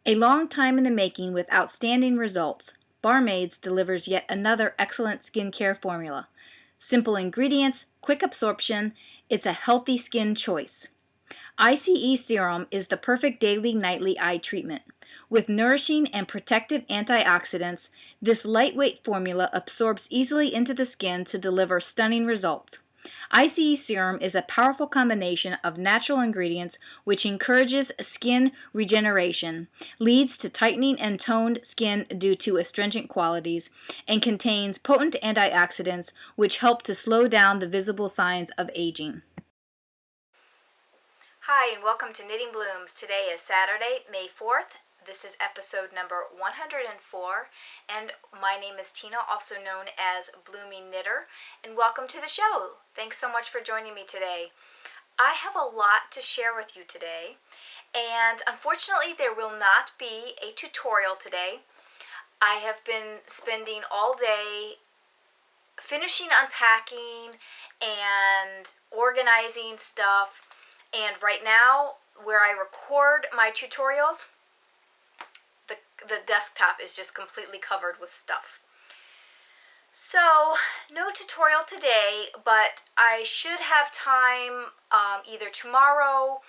A long time in the making with outstanding results, Barmaids delivers yet another excellent skincare formula. Simple ingredients, quick absorption, it's a healthy skin choice. ICE Serum is the perfect daily nightly eye treatment. With nourishing and protective antioxidants, this lightweight formula absorbs easily into the skin to deliver stunning results. ICE Serum is a powerful combination of natural ingredients which encourages skin regeneration, leads to tightening and toned skin due to astringent qualities, and contains potent antioxidants which help to slow down the visible signs of aging. Hi, and welcome to Knitting Blooms. Today is Saturday, May 4th. This is episode number 104, and my name is Tina, also known as Bloomingknitter, and welcome to the show. Thanks so much for joining me today. I have a lot to share with you today, and unfortunately there will not be a tutorial today. I have been spending all day finishing unpacking and organizing stuff, and right now where I record my tutorials, the desktop is just completely covered with stuff. So no tutorial today, but I should have time either tomorrow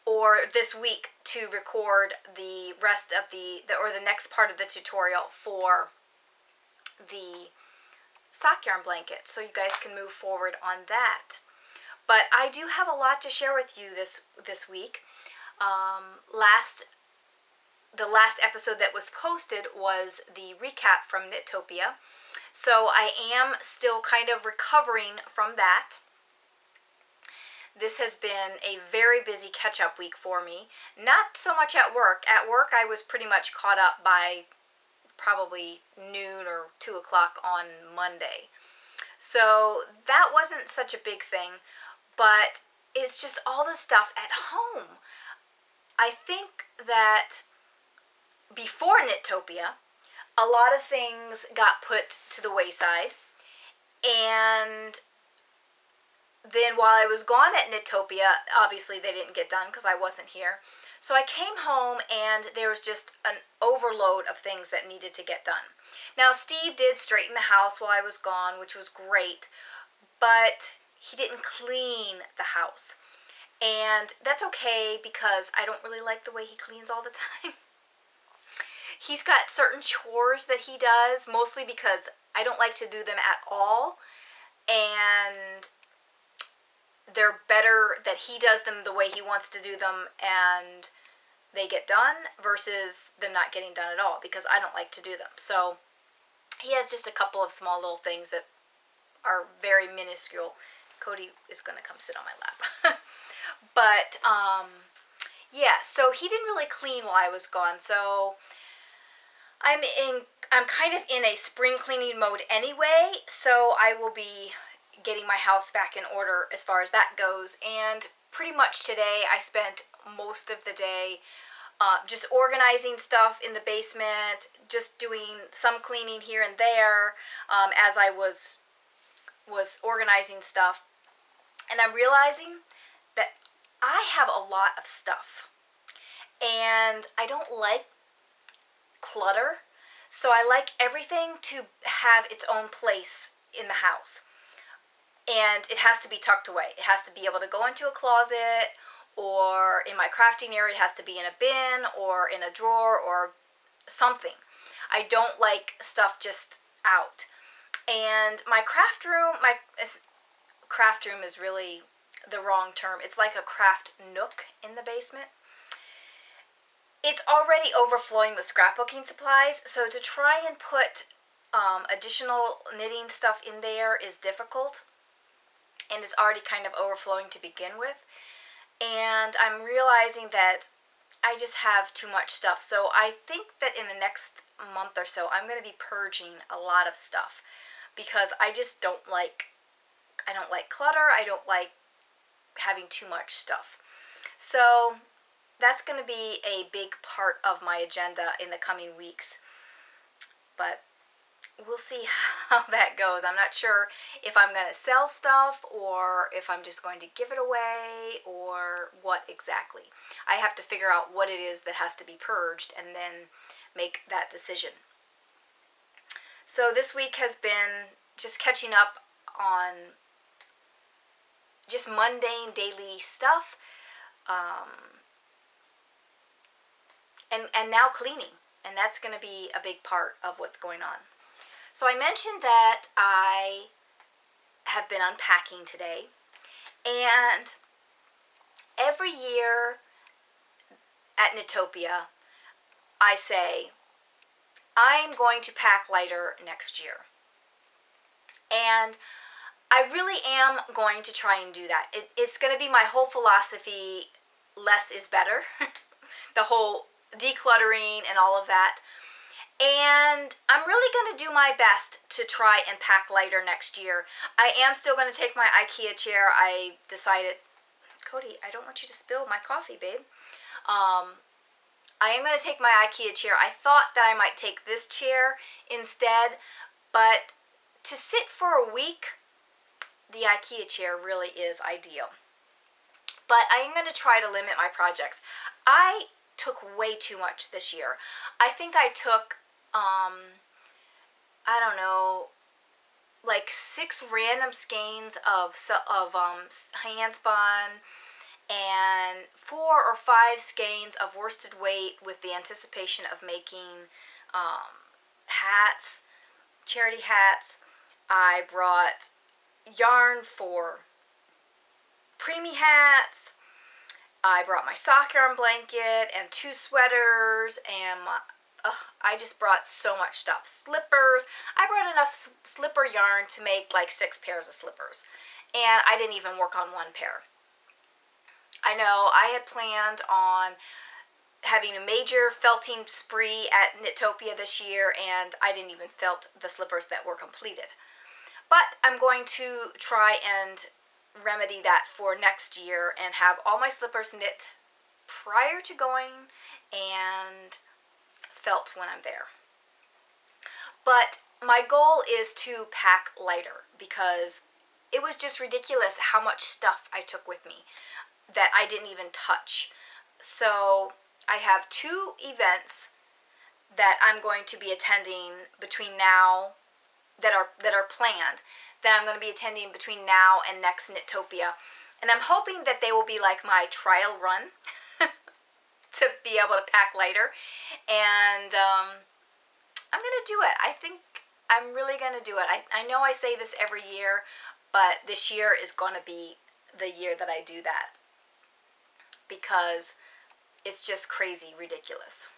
or this week to record the rest of the next part of the tutorial for the sock yarn blanket, so you guys can move forward on that. But I do have a lot to share with you this week. The last episode that was posted was the recap from knit-topia, so I am still kind of recovering from that. This has been a very busy catch-up week for me. Not so much at work. At work I was pretty much caught up by probably noon or 2 o'clock on Monday. So that wasn't such a big thing, but it's just all the stuff at home. I think that before knit-topia, a lot of things got put to the wayside, and then while I was gone at knit-topia, obviously they didn't get done because I wasn't here. So I came home and there was just an overload of things that needed to get done. Now Steve did straighten the house while I was gone, which was great, but he didn't clean the house. And that's okay because I don't really like the way he cleans all the time. He's got certain chores that he does, mostly because I don't like to do them at all, and they're better that he does them the way he wants to do them and they get done versus them not getting done at all, because I don't like to do them. So he has just a couple of small little things that are very minuscule. Cody is going to come sit on my lap. But yeah, so he didn't really clean while I was gone, so I'm kind of in a spring cleaning mode anyway, so I will be getting my house back in order as far as that goes. And pretty much today I spent most of the day just organizing stuff in the basement, just doing some cleaning here and there as I was organizing stuff. And I'm realizing that I have a lot of stuff, and I don't like clutter, so I like everything to have its own place in the house, and it has to be tucked away. It has to be able to go into a closet, or in my crafting area it has to be in a bin or in a drawer or something. I don't like stuff just out. And my craft room is really the wrong term. It's like a craft nook in the basement. It's already overflowing with scrapbooking supplies, so to try and put additional knitting stuff in there is difficult, and it's already kind of overflowing to begin with. And I'm realizing that I just have too much stuff, so I think that in the next month or so I'm going to be purging a lot of stuff, because I just don't like clutter. I don't like having too much stuff. So that's going to be a big part of my agenda in the coming weeks. But we'll see how that goes. I'm not sure if I'm going to sell stuff or if I'm just going to give it away or what exactly. I have to figure out what it is that has to be purged and then make that decision. So this week has been just catching up on just mundane daily stuff, and now cleaning, and that's going to be a big part of what's going on. So I mentioned that I have been unpacking today, and every year at knit-topia I say I'm going to pack lighter next year, and I really am going to try and do that. It's going to be my whole philosophy, less is better, the whole decluttering and all of that. And I'm really going to do my best to try and pack lighter next year. I am still going to take my IKEA chair. I decided, Cody, I don't want you to spill my coffee, babe. I am going to take my IKEA chair. I thought that I might take this chair instead, but to sit for a week, the IKEA chair really is ideal. But I am going to try to limit my projects. I took way too much this year. I think I took, I don't know, like 6 random skeins of handspun and 4 or 5 skeins of worsted weight with the anticipation of making hats, charity hats. I brought yarn for preemie hats. I brought my sock yarn blanket and 2 sweaters, and I just brought so much stuff. Slippers. I brought enough slipper yarn to make like 6 pairs of slippers, and I didn't even work on 1 pair. I know I had planned on having a major felting spree at knit-topia this year, and I didn't even felt the slippers that were completed. But I'm going to try and remedy that for next year and have all my slippers knit prior to going and felt when I'm there. But my goal is to pack lighter because it was just ridiculous how much stuff I took with me that I didn't even touch. So I have 2 events that I'm going to be attending between now that are planned, that I'm going to be attending between now and next knit-topia. And I'm hoping that they will be like my trial run to be able to pack lighter. And I'm going to do it. I think I'm really going to do it. I know I say this every year, but this year is going to be the year that I do that because it's just crazy ridiculous.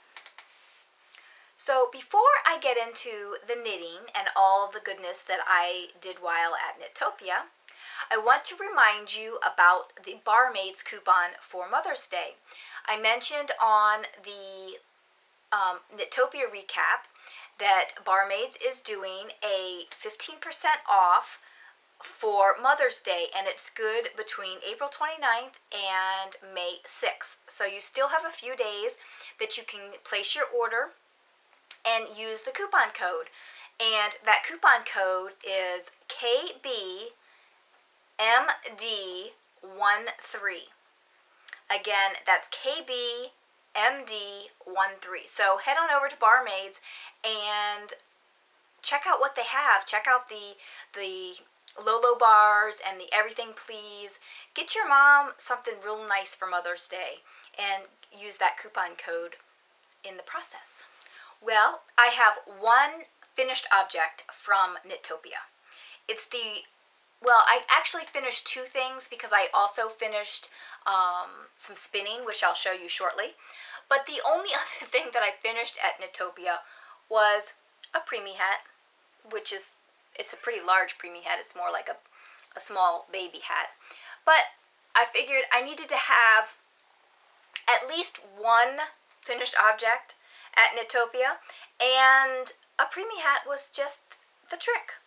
So before I get into the knitting and all the goodness that I did while at knit-topia, I want to remind you about the Barmaids coupon for Mother's Day. I mentioned on the knit-topia recap that Barmaids is doing a 15% off for Mother's Day, and it's good between April 29th and May 6th. So you still have a few days that you can place your order and use the coupon code. And that coupon code is KBMD13. Again, that's KBMD13. So head on over to Barmaids and check out what they have. Check out the Lolo bars and the Everything Please. Get your mom something real nice for Mother's Day and use that coupon code in the process. Well, I have 1 finished object from knit-topia. It's I actually finished 2 things because I also finished some spinning, which I'll show you shortly. But the only other thing that I finished at knit-topia was a preemie hat, which it's a pretty large preemie hat. It's more like a small baby hat. But I figured I needed to have at least 1 finished object at knit-topia, and a preemie hat was just the trick.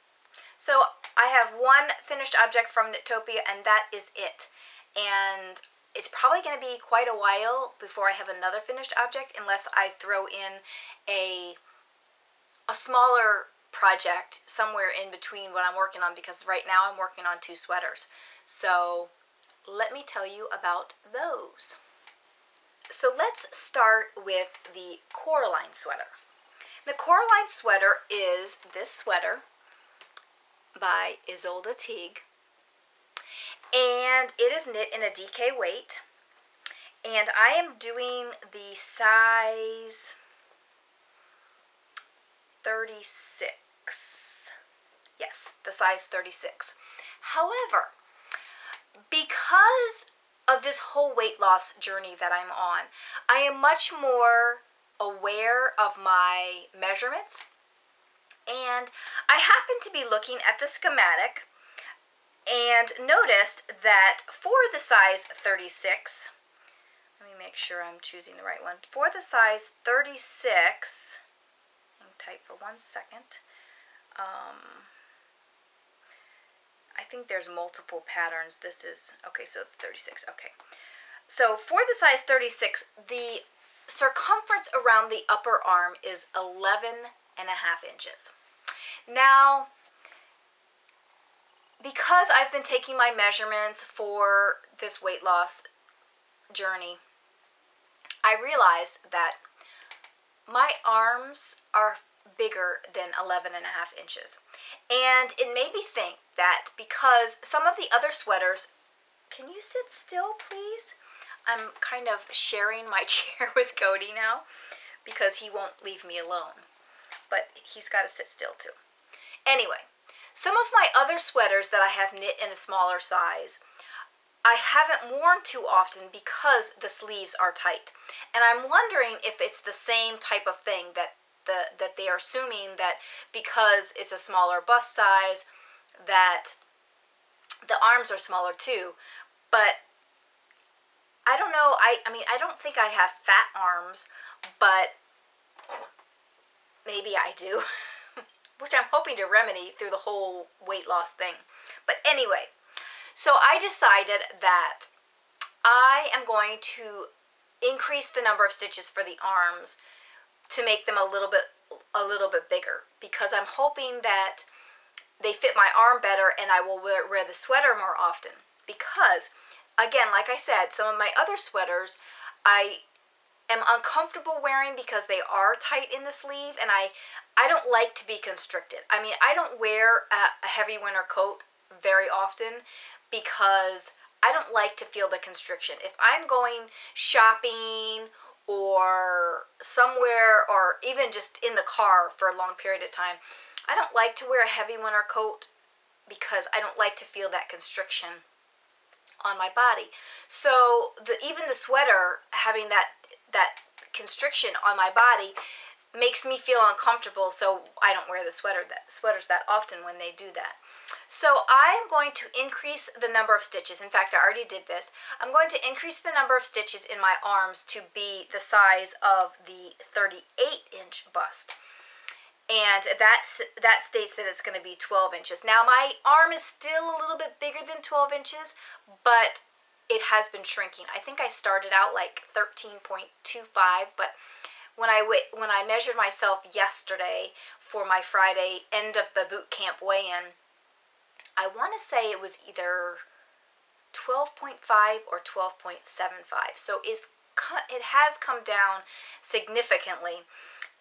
So I have 1 finished object from knit-topia, and that is it. And it's probably going to be quite a while before I have another finished object, unless I throw in a smaller project somewhere in between what I'm working on, because right now I'm working on 2 sweaters. So let me tell you about those. So let's start with the Coraline sweater. The Coraline sweater is this sweater by Isolde Teague, and it is knit in a DK weight, and I am doing the size 36. Yes, the size 36. However, because of this whole weight loss journey that I'm on, I am much more aware of my measurements, and I happened to be looking at the schematic and noticed that for the size 36, let me make sure I'm choosing the right one. For the size 36, hang tight for 1 second. I think there's multiple patterns. This is, okay, so 36, okay. So for the size 36, the circumference around the upper arm is 11.5 inches. Now, because I've been taking my measurements for this weight loss journey, I realized that my arms are bigger than 11.5 inches. And it made me think that because some of the other sweaters, can you sit still, please? I'm kind of sharing my chair with Cody now because he won't leave me alone. But he's got to sit still too. Anyway, some of my other sweaters that I have knit in a smaller size, I haven't worn too often because the sleeves are tight. And I'm wondering if it's the same type of thing that they are assuming that because it's a smaller bust size that the arms are smaller too. But I don't know. I mean, I don't think I have fat arms, but maybe I do, which I'm hoping to remedy through the whole weight loss thing. But anyway, so I decided that I am going to increase the number of stitches for the arms to make them a little bit bigger, because I'm hoping that they fit my arm better and I will wear the sweater more often. Because, again, like I said, some of my other sweaters I am uncomfortable wearing because they are tight in the sleeve, and I don't like to be constricted. I mean, I don't wear a heavy winter coat very often because I don't like to feel the constriction. If I'm going shopping or somewhere, or even just in the car for a long period of time, I don't like to wear a heavy winter coat because I don't like to feel that constriction on my body. So even the sweater having that constriction on my body makes me feel uncomfortable, so I don't wear the sweaters that often when they do that. So I am going to increase the number of stitches. In fact, I already did this. I'm going to increase the number of stitches in my arms to be the size of the 38-inch bust. And that states that it's going to be 12 inches. Now, my arm is still a little bit bigger than 12 inches, but it has been shrinking. I think I started out like 13.25, but when I measured myself yesterday for my Friday end of the boot camp weigh-in, I want to say it was either 12.5 or 12.75. So it has come down significantly.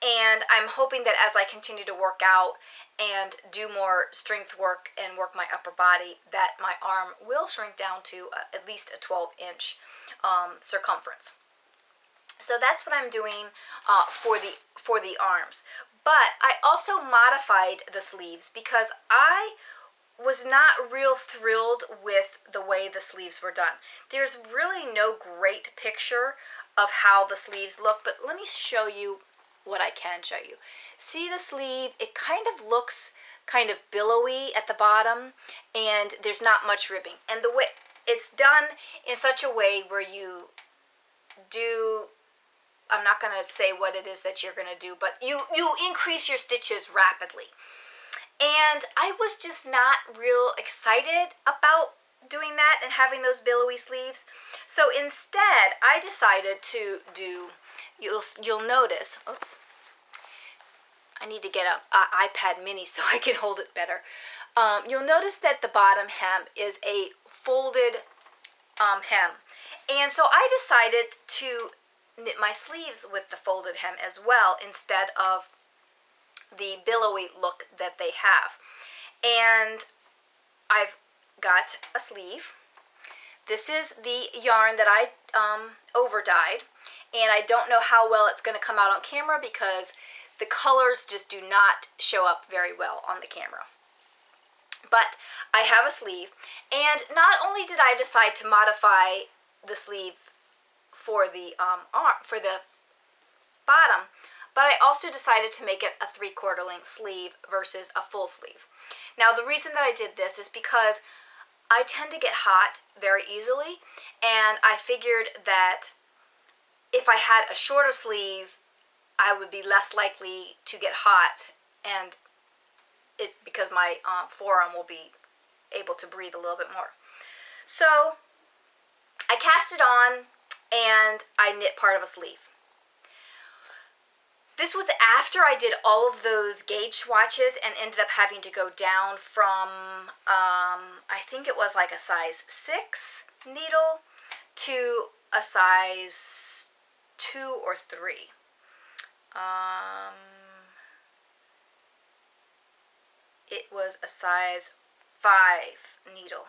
And I'm hoping that as I continue to work out and do more strength work and work my upper body, that my arm will shrink down to at least a 12-inch circumference. So that's what I'm doing for the arms. But I also modified the sleeves because I was not real thrilled with the way the sleeves were done. There's really no great picture of how the sleeves look, but let me show you what I can show you. See the sleeve? It kind of looks kind of billowy at the bottom, and there's not much ribbing. And the way it's done in such a way where you do, I'm not going to say what it is that you're going to do, but you increase your stitches rapidly. And I was just not real excited about doing that and having those billowy sleeves. So instead, I decided to do, you'll notice, oops, I need to get a iPad mini so I can hold it better. You'll notice that the bottom hem is a folded hem. And so I decided to knit my sleeves with the folded hem as well instead of the billowy look that they have. And I've got a sleeve. This is the yarn that I over dyed, and I don't know how well it's going to come out on camera because the colors just do not show up very well on the camera. But I have a sleeve, and not only did I decide to modify the sleeve for the bottom, but I also decided to make it a 3/4 length sleeve versus a full sleeve. Now the reason that I did this is because I tend to get hot very easily, and I figured that if I had a shorter sleeve, I would be less likely to get hot, and because my forearm will be able to breathe a little bit more. So I cast it on and I knit part of a sleeve. This was after I did all of those gauge swatches and ended up having to go down from, I think it was like a size 6 needle to a size 2 or 3. It was a size 5 needle,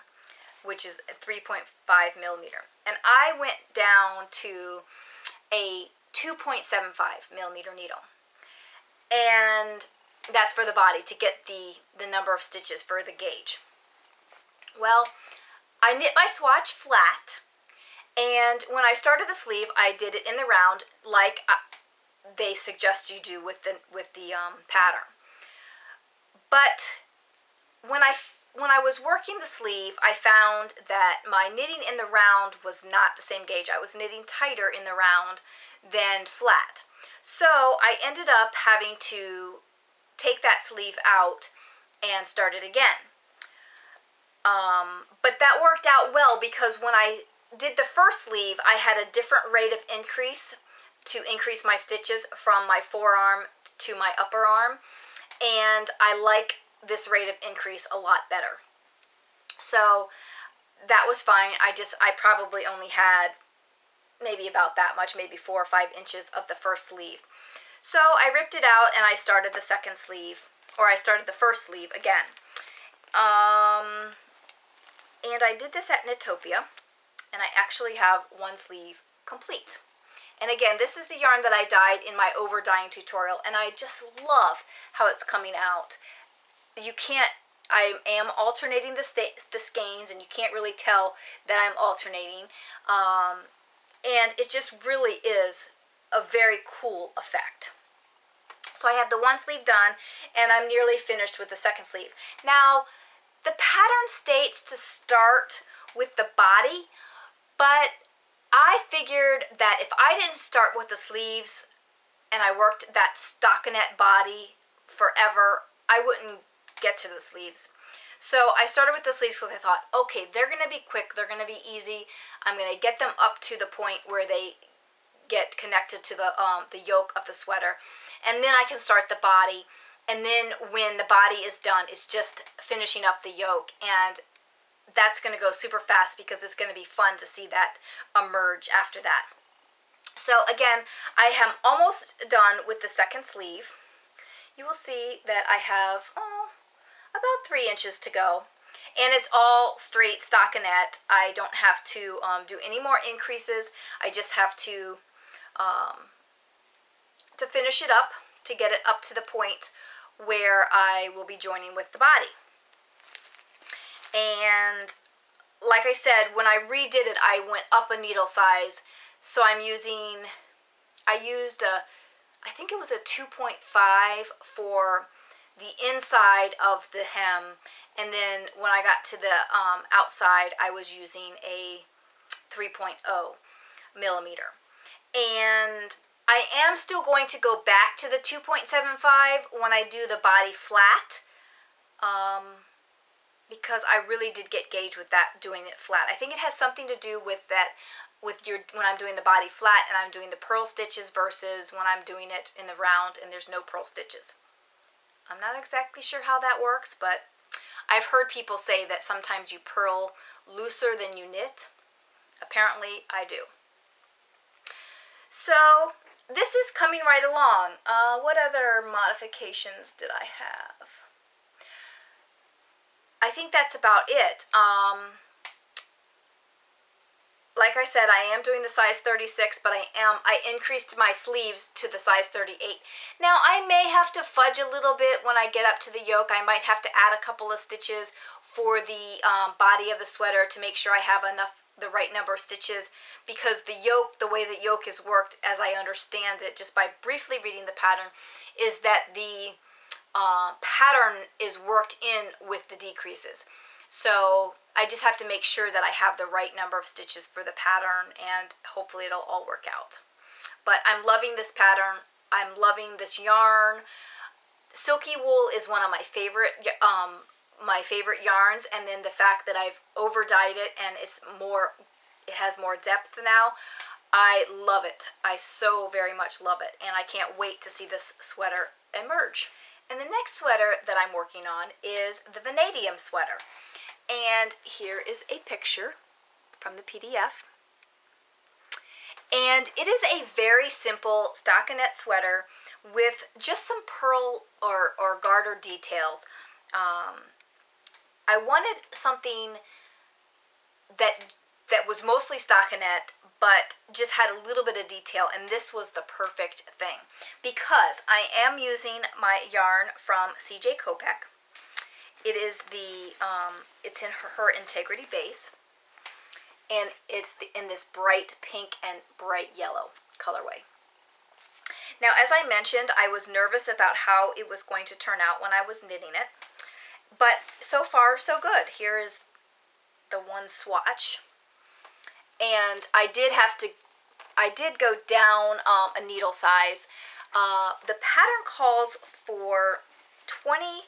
which is a 3.5 millimeter. And I went down to a 2.75 millimeter needle. And that's for the body, to get the number of stitches for the gauge. Well, I knit my swatch flat, and when I started the sleeve, I did it in the round like they suggest you do with the pattern. But when I was working the sleeve, I found that my knitting in the round was not the same gauge. I was knitting tighter in the round than flat. So I ended up having to take that sleeve out and start it again. But that worked out well because when I did the first sleeve, I had a different rate of increase to increase my stitches from my forearm to my upper arm. And I like this rate of increase a lot better. So that was fine. I probably only had maybe about that much, maybe 4 or 5 inches of the first sleeve. So I ripped it out and I started the second sleeve, or I started the first sleeve again. And I did this at knit-topia, and I actually have one sleeve complete. And again, this is the yarn that I dyed in my over dyeing tutorial, and I just love how it's coming out. I am alternating the skeins, and you can't really tell that I'm alternating. And it just really is a very cool effect. So I had the one sleeve done, and I'm nearly finished with the second sleeve. Now, the pattern states to start with the body, but I figured that if I didn't start with the sleeves and I worked that stockinette body forever, I wouldn't get to the sleeves. So I started with the sleeves because I thought, okay, they're going to be quick, they're going to be easy. I'm going to get them up to the point where they get connected to the yoke of the sweater, and then I can start the body. And then when the body is done, it's just finishing up the yoke, and that's going to go super fast because it's going to be fun to see that emerge after that. So again, I am almost done with the second sleeve. You will see that I have about 3 inches to go, and it's all straight stockinette. I don't have to do any more increases. I just have to finish it up, to get it up to the point where I will be joining with the body. And like I said, when I redid it, I went up a needle size. So I used I think it was a 2.5 for the inside of the hem. And then when I got to the outside, I was using a 3.0 millimeter. And I am still going to go back to the 2.75 when I do the body flat, because I really did get gauge with that, doing it flat. I think it has something to do with that, when I'm doing the body flat and I'm doing the purl stitches versus when I'm doing it in the round and there's no purl stitches. I'm not exactly sure how that works, but I've heard people say that sometimes you purl looser than you knit. Apparently, I do. So this is coming right along. What other modifications did I have? I think that's about it. Like I said, I am doing the size 36, but I increased my sleeves to the size 38. Now, I may have to fudge a little bit when I get up to the yoke. I might have to add a couple of stitches for the body of the sweater to make sure I have the right number of stitches, because the yoke, the way the yoke is worked, as I understand it, just by briefly reading the pattern, is that the pattern is worked in with the decreases. So I just have to make sure that I have the right number of stitches for the pattern, and hopefully it'll all work out. But I'm loving this pattern. I'm loving this yarn. Silky wool is one of my favorite yarns, and then the fact that I've over dyed it and it has more depth now. I love it. I so very much love it, and I can't wait to see this sweater emerge. And the next sweater that I'm working on is the Vadium sweater. And here is a picture from the PDF. And it is a very simple stockinette sweater with just some purl or garter details. I wanted something that was mostly stockinette, but just had a little bit of detail, and this was the perfect thing because I am using my yarn from CJ Kopek. It is it's in her Integrity base, and it's in this bright pink and bright yellow colorway. Now, as I mentioned, I was nervous about how it was going to turn out when I was knitting it, but so far so good. Here is the one swatch, and I did go down a needle size. The pattern calls for 20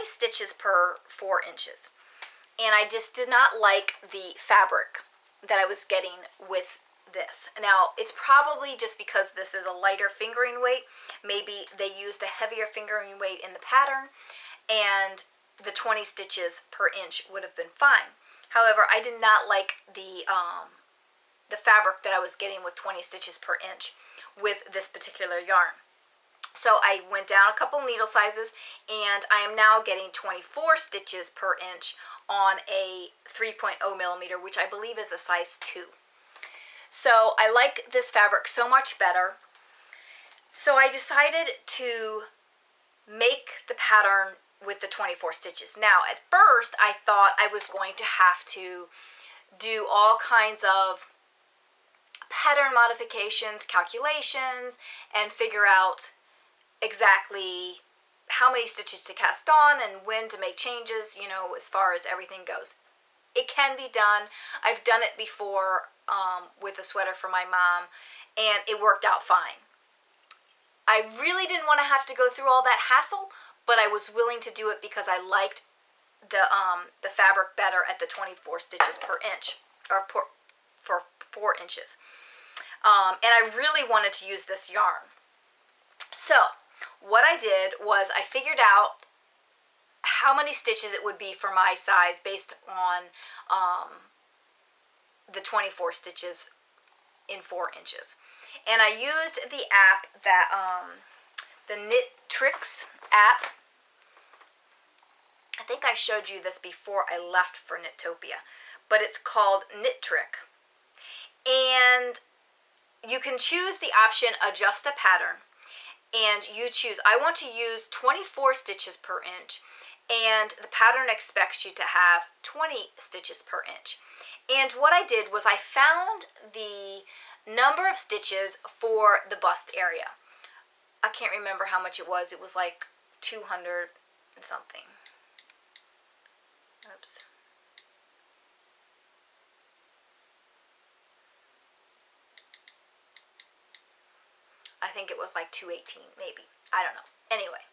stitches per 4 inches, and I just did not like the fabric that I was getting with this. Now, it's probably just because this is a lighter fingering weight. Maybe they used a heavier fingering weight in the pattern, and the 20 stitches per inch would have been fine. However, I did not like the fabric that I was getting with 20 stitches per inch with this particular yarn. So I went down a couple needle sizes, and I am now getting 24 stitches per inch on a 3.0 millimeter, which I believe is a size 2. So I like this fabric so much better. So I decided to make the pattern with the 24 stitches. Now, at first, I thought I was going to have to do all kinds of pattern modifications, calculations, and figure out exactly how many stitches to cast on and when to make changes, as far as everything goes. It can be done. I've done it before with a sweater for my mom, and it worked out fine. I really didn't want to have to go through all that hassle, but I was willing to do it because I liked the fabric better at the 24 stitches per inch, or for 4 inches. And I really wanted to use this yarn. So what I did was I figured out how many stitches it would be for my size based on the 24 stitches in 4 inches. And I used the app that, the Knit Tricks app. I think I showed you this before I left for knit-topia, but it's called Knit Trick. And you can choose the option Adjust a Pattern, and you choose, I want to use 24 stitches per inch, and the pattern expects you to have 20 stitches per inch. And what I did was I found the number of stitches for the bust area. I can't remember how much it was. It was like 200 and something. Oops. I think it was like 218 maybe. I don't know. Anyway,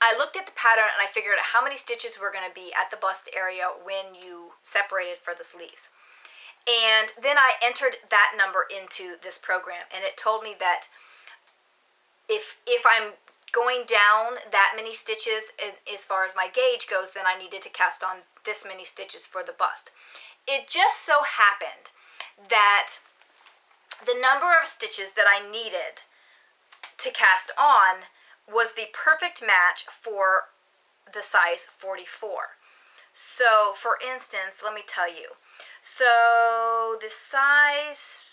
I looked at the pattern and I figured out how many stitches were going to be at the bust area when you separated for the sleeves. And then I entered that number into this program, and it told me that if I'm going down that many stitches as far as my gauge goes, then I needed to cast on this many stitches for the bust. It just so happened that the number of stitches that I needed to cast on was the perfect match for the size 44. So, for instance, let me tell you. So, the size,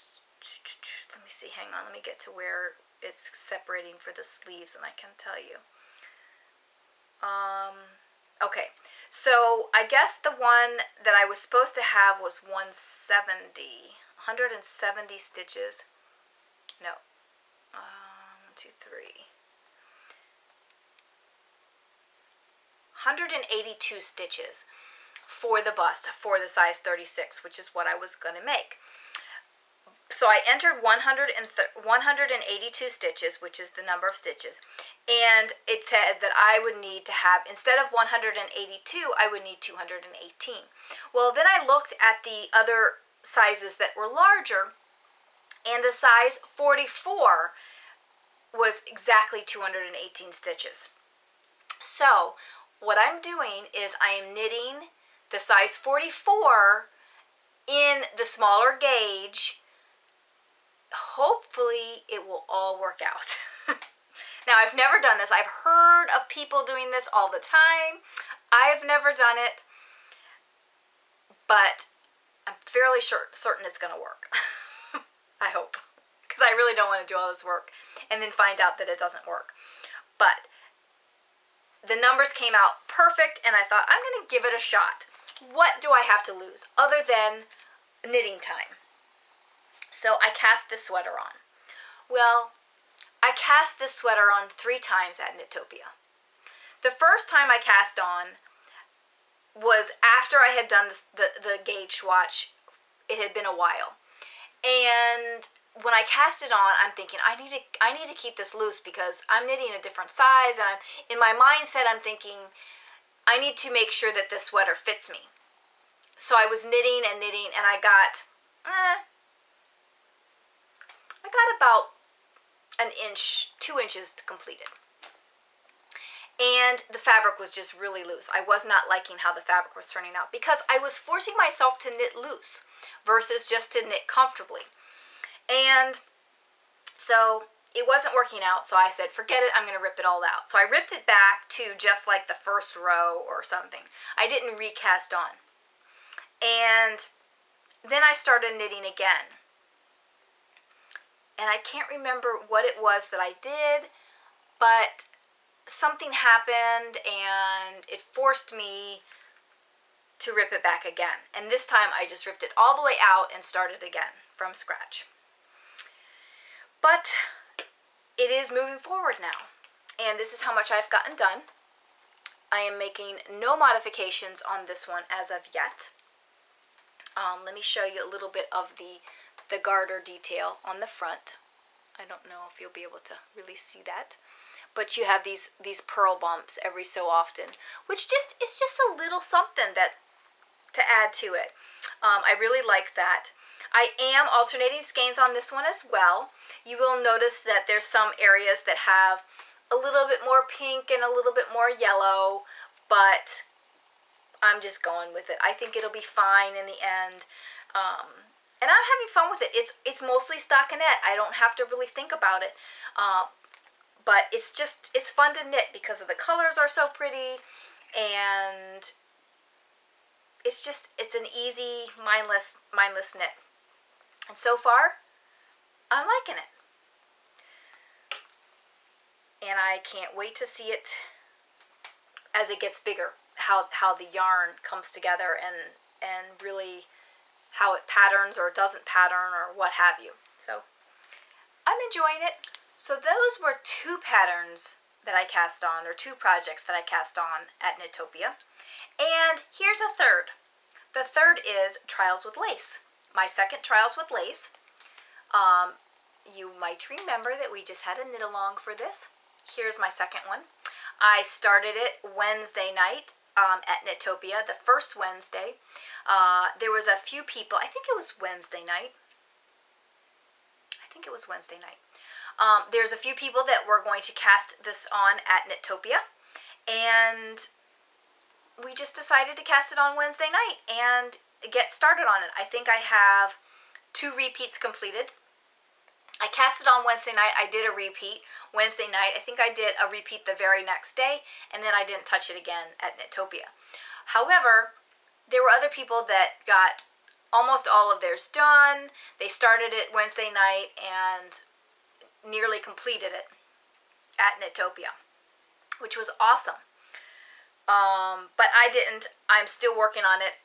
let me see, hang on, let me get to where it's separating for the sleeves and I can tell you. Okay, so I guess the one that I was supposed to have was 170 stitches. No, 1, 2, 3. 182 stitches for the bust for the size 36, which is what I was going to make. So I entered 182 stitches, which is the number of stitches, and it said that I would need to have, instead of 182, I would need 218. Well, then I looked at the other sizes that were larger, and the size 44 was exactly 218 stitches. So what I'm doing is I am knitting the size 44 in the smaller gauge. Hopefully it will all work out. Now, I've never done this. I've heard of people doing this all the time. I've never done it, but I'm fairly certain it's going to work. I hope, because I really don't want to do all this work and then find out that it doesn't work. But the numbers came out perfect, and I thought, I'm going to give it a shot. What do I have to lose other than knitting time? So I cast this sweater on. Well, I cast this sweater on 3 times at knit-topia. The first time I cast on was after I had done the gauge swatch. It had been a while. And when I cast it on, I'm thinking, I need to keep this loose because I'm knitting a different size, and in my mindset I'm thinking, I need to make sure that this sweater fits me. So I was knitting and knitting, and I got about an inch, 2 inches completed. And the fabric was just really loose. I was not liking how the fabric was turning out because I was forcing myself to knit loose versus just to knit comfortably. And so it wasn't working out, so I said, forget it, I'm going to rip it all out. So I ripped it back to just like the first row or something. I didn't recast on. And then I started knitting again. And I can't remember what it was that I did, but something happened and it forced me to rip it back again. And this time I just ripped it all the way out and started again from scratch. But it is moving forward now. And this is how much I've gotten done. I am making no modifications on this one as of yet. Let me show you a little bit of the garter detail on the front. I don't know if you'll be able to really see that, but you have these pearl bumps every so often, which it's just a little something that to add to it. I really like that. I am alternating skeins on this one as well. You will notice that there's some areas that have a little bit more pink and a little bit more yellow, but I'm just going with it. I think it'll be fine in the end. And I'm having fun with it. It's mostly stockinette. I don't have to really think about it. But it's fun to knit because of the colors are so pretty, and it's an easy, mindless knit. And so far, I'm liking it. And I can't wait to see it as it gets bigger, how the yarn comes together and really how it patterns or doesn't pattern or what have you. So I'm enjoying it. So those were 2 patterns that I cast on, or 2 projects that I cast on at knit-topia. And here's a third. The third is Trials with Lace. My second Trials with Lace. You might remember that we just had a knit along for this. Here's my second one. I started it Wednesday night at knit-topia, the first Wednesday. There was a few people, I think it was Wednesday night. There's a few people that we're going to cast this on at knit-topia, and we just decided to cast it on Wednesday night and get started on it. I think I have 2 repeats completed. I cast it on Wednesday night. I did a repeat Wednesday night. I think I did a repeat the very next day, and then I didn't touch it again at knit-topia. However, there were other people that got almost all of theirs done. They started it Wednesday night and nearly completed it at knit-topia, which was awesome. But I didn't. I'm still working on it.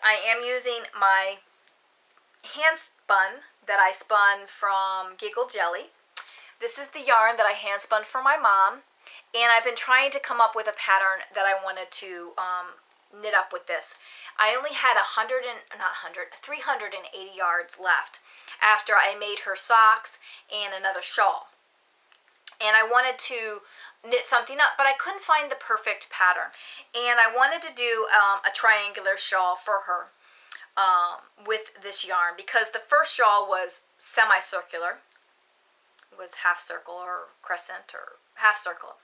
I am using my hand spun that I spun from Giggle Jelly. This is the yarn that I hand spun for my mom, and I've been trying to come up with a pattern that I wanted to knit up with this. I only had 380 yards left after I made her socks and another shawl. And I wanted to knit something up, but I couldn't find the perfect pattern. And I wanted to do a triangular shawl for her with this yarn, because the first shawl was semicircular. It was half circle or crescent or half circle.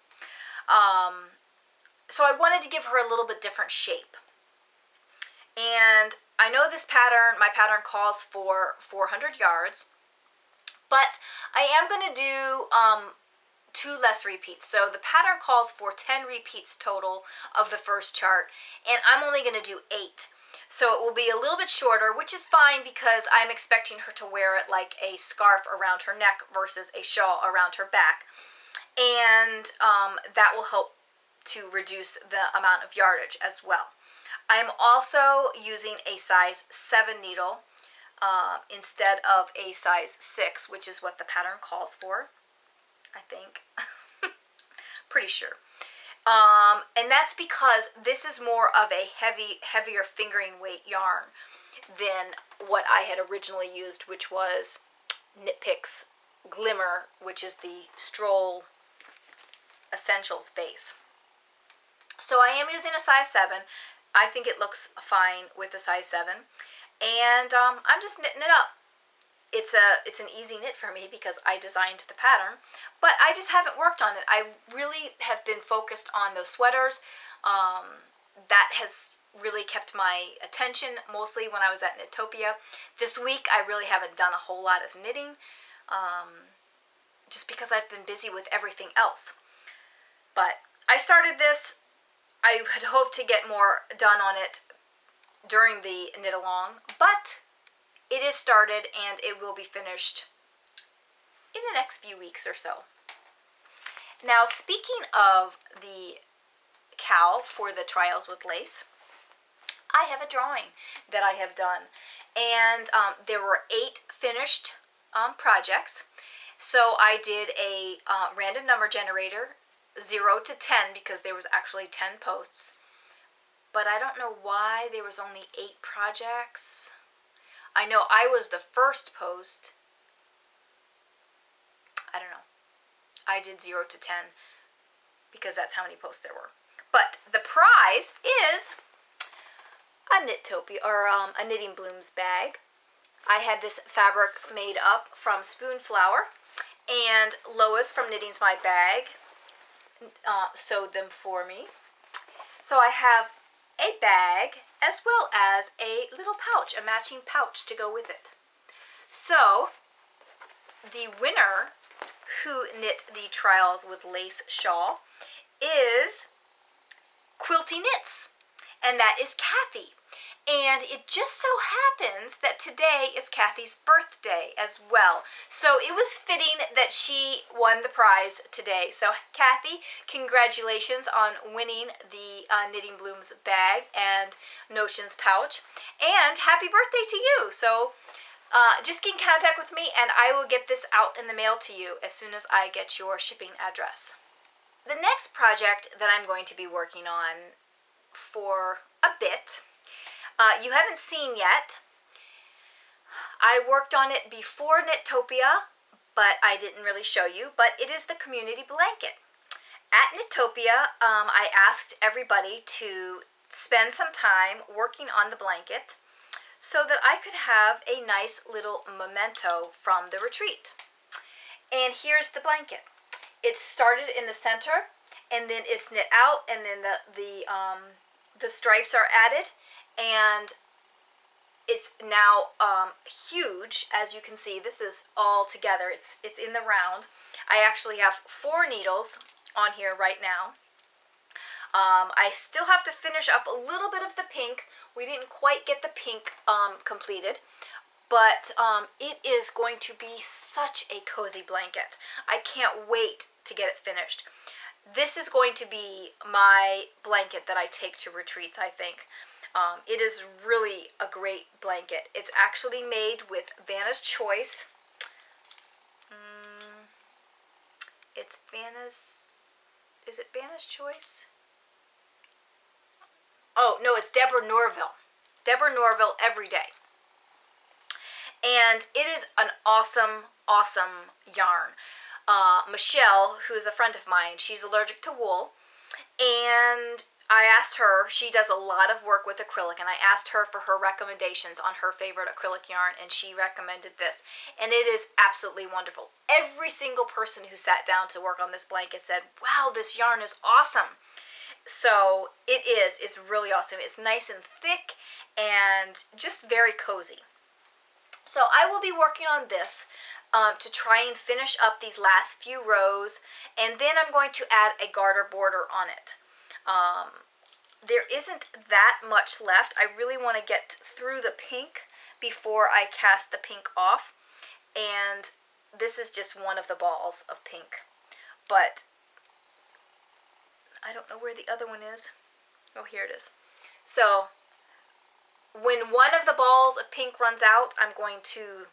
So I wanted to give her a little bit different shape. And I know this pattern, my pattern calls for 400 yards, but I am going to do 2 less repeats. So the pattern calls for 10 repeats total of the first chart, and I'm only going to do 8. So it will be a little bit shorter, which is fine because I'm expecting her to wear it like a scarf around her neck versus a shawl around her back. And that will help to reduce the amount of yardage as well. I'm also using a size 7 needle instead of a size 6, which is what the pattern calls for, I think. Pretty sure. And that's because this is more of a heavier fingering weight yarn than what I had originally used, which was Knit Picks Glimmer, which is the Stroll Essentials base. So I am using a size 7. I think it looks fine with a size 7. And I'm just knitting it up. It's an easy knit for me because I designed the pattern, but I just haven't worked on it. I really have been focused on those sweaters. That has really kept my attention, mostly when I was at knit-topia. This week I really haven't done a whole lot of knitting, just because I've been busy with everything else. But I started this. I had hoped to get more done on it during the knit along, but it is started and it will be finished in the next few weeks or so. Now, speaking of the cowl for the Trials with Lace, I have a drawing that I have done, and there were 8 finished projects. So I did a random number generator, 0 to 10, because there was actually 10 posts. But I don't know why there was only 8 projects. I know I was the first post. I don't know. I did 0 to 10 because that's how many posts there were. But the prize is a knit-topia, or a Knitting Blooms bag. I had this fabric made up from Spoon Flower, and Lois from Knitting's My Bag sewed them for me. So I have a bag as well as a little pouch, a matching pouch to go with it. So the winner who knit the Trials with Lace shawl is Quilty Knits, and that is Kathy. And it just so happens that today is Kathy's birthday as well. So it was fitting that she won the prize today. So Kathy, congratulations on winning the Knitting Blooms bag and Notions pouch. And happy birthday to you. So just get in contact with me and I will get this out in the mail to you as soon as I get your shipping address. The next project that I'm going to be working on for a bit, you haven't seen yet. I worked on it before knit-topia, but I didn't really show you, but it is the community blanket. At knit-topia, I asked everybody to spend some time working on the blanket so that I could have a nice little memento from the retreat. And here's the blanket. It's started in the center, and then it's knit out, and then the stripes are added, and it's now huge. As you can see, this is all together. It's in the round. I actually have 4 needles on here right now. I still have to finish up a little bit of the pink. We didn't quite get the pink completed, but it is going to be such a cozy blanket. I can't wait to get it finished. This is going to be my blanket that I take to retreats, I think. It is really a great blanket. It's actually made with Vanna's Choice. It's Vanna's, is it Vanna's Choice? Oh, no, it's Deborah Norville. Deborah Norville Every Day. And it is an awesome, awesome yarn. Michelle, who's a friend of mine, she's allergic to wool, and I asked her, she does a lot of work with acrylic, and I asked her for her recommendations on her favorite acrylic yarn, and she recommended this, and it is absolutely wonderful. Every single person who sat down to work on this blanket said, wow, this yarn is awesome. So it's really awesome. It's nice and thick and just very cozy. So I will be working on this to try and finish up these last few rows, and then I'm going to add a garter border on it. There isn't that much left. I really want to get through the pink before I cast the pink off, and this is just one of the balls of pink, but I don't know where the other one is. Oh, here it is. So when one of the balls of pink runs out, I'm going to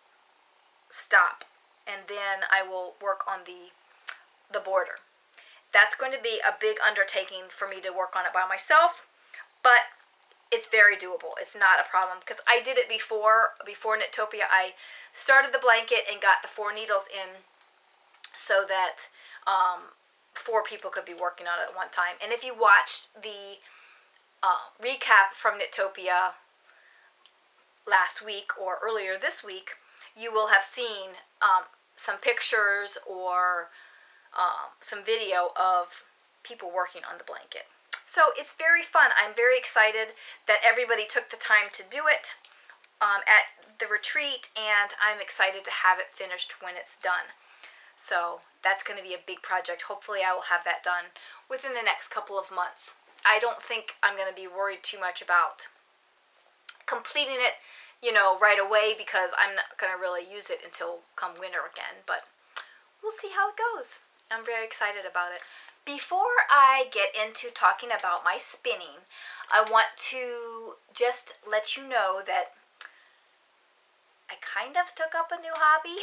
stop, and then I will work on the border. That's going to be a big undertaking for me to work on it by myself, but it's very doable. It's not a problem, because I did it before knit-topia. I started the blanket and got the 4 needles in so that 4 people could be working on it at one time. And if you watched the recap from knit-topia last week or earlier this week, you will have seen some pictures or some video of people working on the blanket. So it's very fun. I'm very excited that everybody took the time to do it at the retreat, and I'm excited to have it finished when it's done. So that's going to be a big project. Hopefully I will have that done within the next couple of months. I don't think I'm going to be worried too much about completing it, right away, because I'm not going to really use it until come winter again, but we'll see how it goes. I'm very excited about it. Before I get into talking about my spinning, I want to just let you know that I kind of took up a new hobby.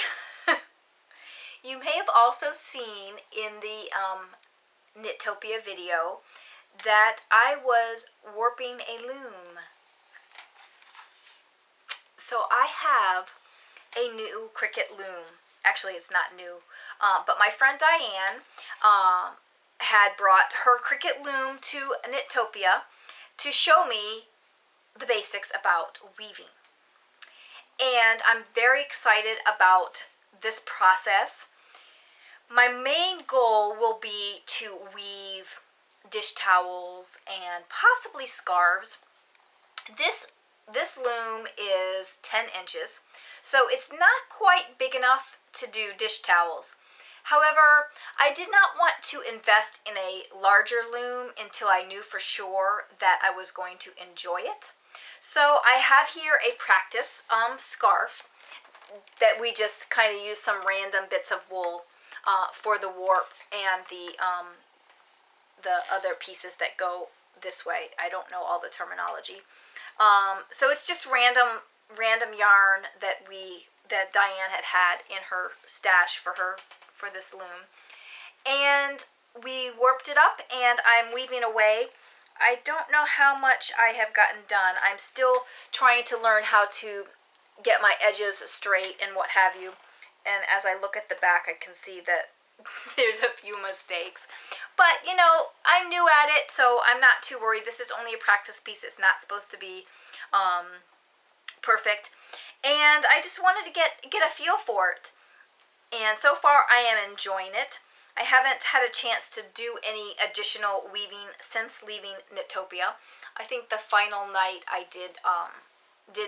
You may have also seen in the knit-topia video that I was warping a loom. So I have a new Cricut loom. Actually, it's not new, but my friend Diane had brought her Cricut loom to knit-topia to show me the basics about weaving. And I'm very excited about this process. My main goal will be to weave dish towels and possibly scarves. This loom is 10 inches, so it's not quite big enough to do dish towels. However, I did not want to invest in a larger loom until I knew for sure that I was going to enjoy it. So I have here a practice scarf that we just kind of use some random bits of wool for the warp and the other pieces that go this way. I don't know all the terminology. So it's just random yarn that Diane had in her stash for this loom. And we warped it up, and I'm weaving away. I don't know how much I have gotten done. I'm still trying to learn how to get my edges straight and what have you. And as I look at the back, I can see that there's a few mistakes. But, I'm new at it, so I'm not too worried. This is only a practice piece. It's not supposed to be perfect. And I just wanted to get a feel for it. And so far I am enjoying it. I haven't had a chance to do any additional weaving since leaving knit-topia. I think the final night I did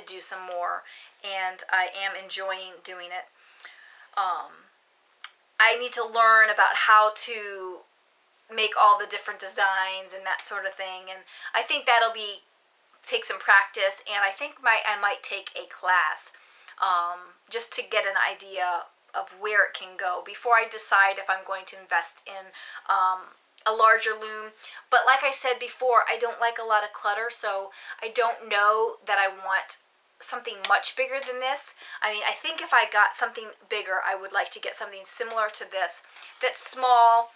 do some more, and I am enjoying doing it. I need to learn about how to make all the different designs and that sort of thing, and I think that'll take some practice, and I think I might take a class just to get an idea of where it can go before I decide if I'm going to invest in a larger loom. But like I said before, I don't like a lot of clutter, so I don't know that I want something much bigger than this. I mean, I think if I got something bigger, I would like to get something similar to this, that's small,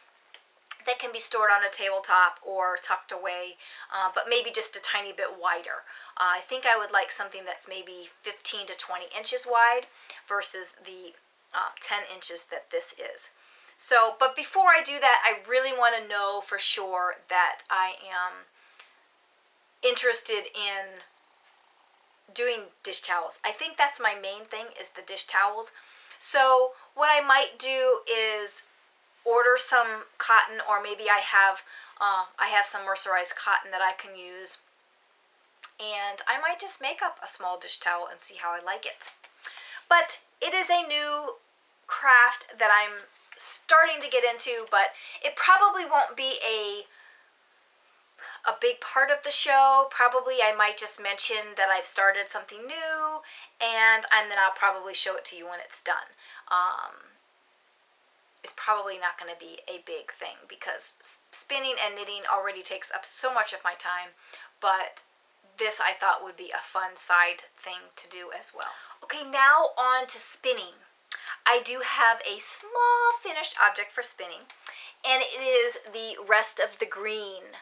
that can be stored on a tabletop or tucked away, but maybe just a tiny bit wider. I think I would like something that's maybe 15 to 20 inches wide versus the 10 inches that this is. So, but before I do that, I really want to know for sure that I am interested in doing dish towels. I think that's my main thing, is the dish towels. So what I might do is order some cotton, or maybe I have some mercerized cotton that I can use, and I might just make up a small dish towel and see how I like it. But it is a new craft that I'm starting to get into, but it probably won't be a big part of the show. Probably I might just mention that I've started something new, and then I'll probably show it to you when it's done. It's probably not going to be a big thing because spinning and knitting already takes up so much of my time, but this I thought would be a fun side thing to do as well. Okay, now on to spinning. I do have a small finished object for spinning, and it is the rest of the green.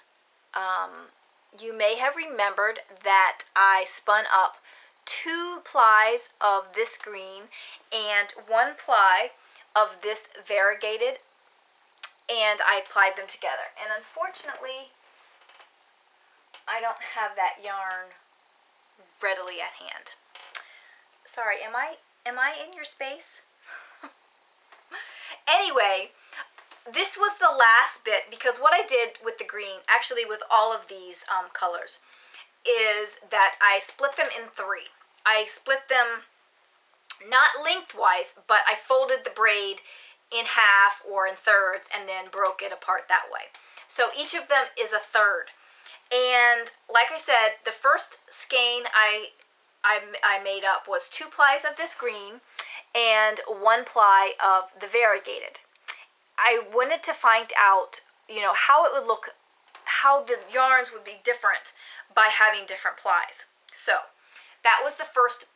You may have remembered that I spun up 2 plies of this green and 1 ply of this variegated, and I applied them together. And unfortunately, I don't have that yarn readily at hand. Sorry, am I in your space? Anyway, this was the last bit, because what I did with the green, actually with all of these colors, is that I split them in 3. I split them not lengthwise, but I folded the braid in half or in thirds and then broke it apart that way. So each of them is a third. And like I said, the first skein I made up was 2 plies of this green and 1 ply of the variegated. I wanted to find out, how it would look, how the yarns would be different by having different plies. So that was the first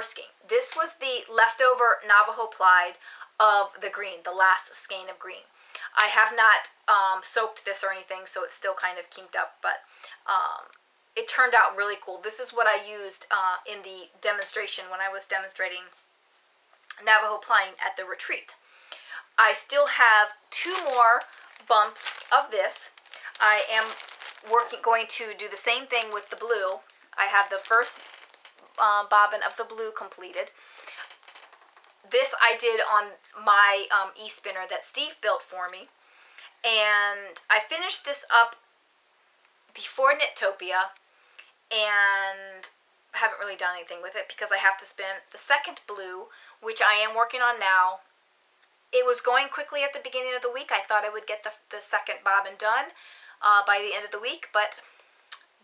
skein. This was the leftover Navajo plied of the green, the last skein of green. I have not soaked this or anything, so it's still kind of kinked up, but it turned out really cool. This is what I used in the demonstration when I was demonstrating Navajo plying at the retreat. I still have 2 more bumps of this. I am going to do the same thing with the blue. I have the first bobbin of the blue completed. This I did on my e-spinner that Steve built for me, and I finished this up before knit-topia, and haven't really done anything with it because I have to spin the second blue, which I am working on now. It was going quickly at the beginning of the week. I thought I would get the second bobbin done by the end of the week, but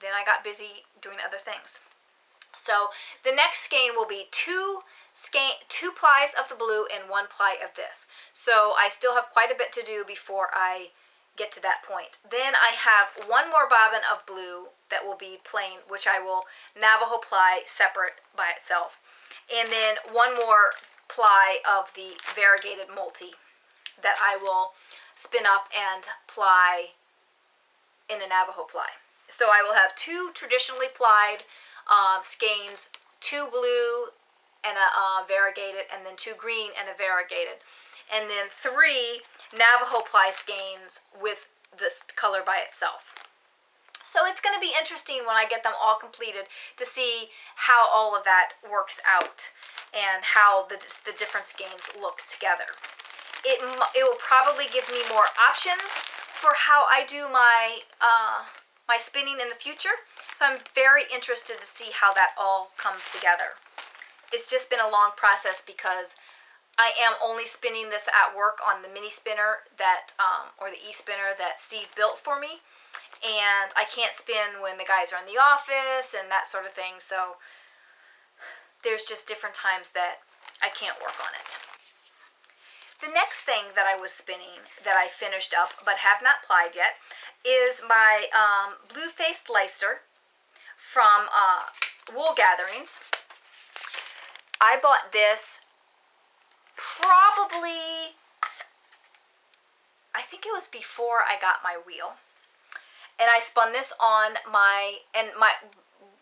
then I got busy doing other things. So the next skein will be 2 plies of the blue and 1 ply of this. So I still have quite a bit to do before I get to that point. Then I have 1 more bobbin of blue that will be plain, which I will Navajo ply separate by itself. And then 1 more ply of the variegated multi that I will spin up and ply in a Navajo ply. So I will have 2 traditionally plied skeins, 2 blue and a variegated, and then 2 green and a variegated, and then 3 Navajo ply skeins with the color by itself. So it's going to be interesting when I get them all completed to see how all of that works out. and how the different skeins look together. It will probably give me more options for how I do my my spinning in the future. So I'm very interested to see how that all comes together. It's just been a long process because I am only spinning this at work on the mini spinner that, or the e-spinner that Steve built for me. And I can't spin when the guys are in the office and that sort of thing. So there's just different times that I can't work on it. The next thing that I was spinning that I finished up but have not plied yet is my blue-faced Leicester from Wool Gatherings. I bought this probably, I think it was before I got my wheel. And I spun this on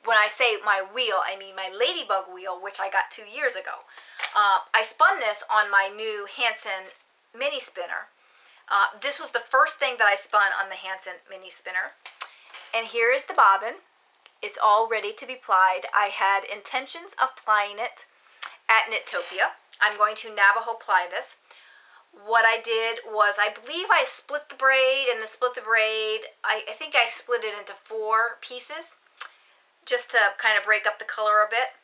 when I say my wheel, I mean my Ladybug wheel, which I got 2 years ago. I spun this on my new Hanson mini spinner. This was the first thing that I spun on the Hanson mini spinner. And here is the bobbin. It's all ready to be plied. I had intentions of plying it at knit-topia. I'm going to Navajo ply this. What I did was, I believe I split the braid, and I think I split it into 4 pieces just to kind of break up the color a bit.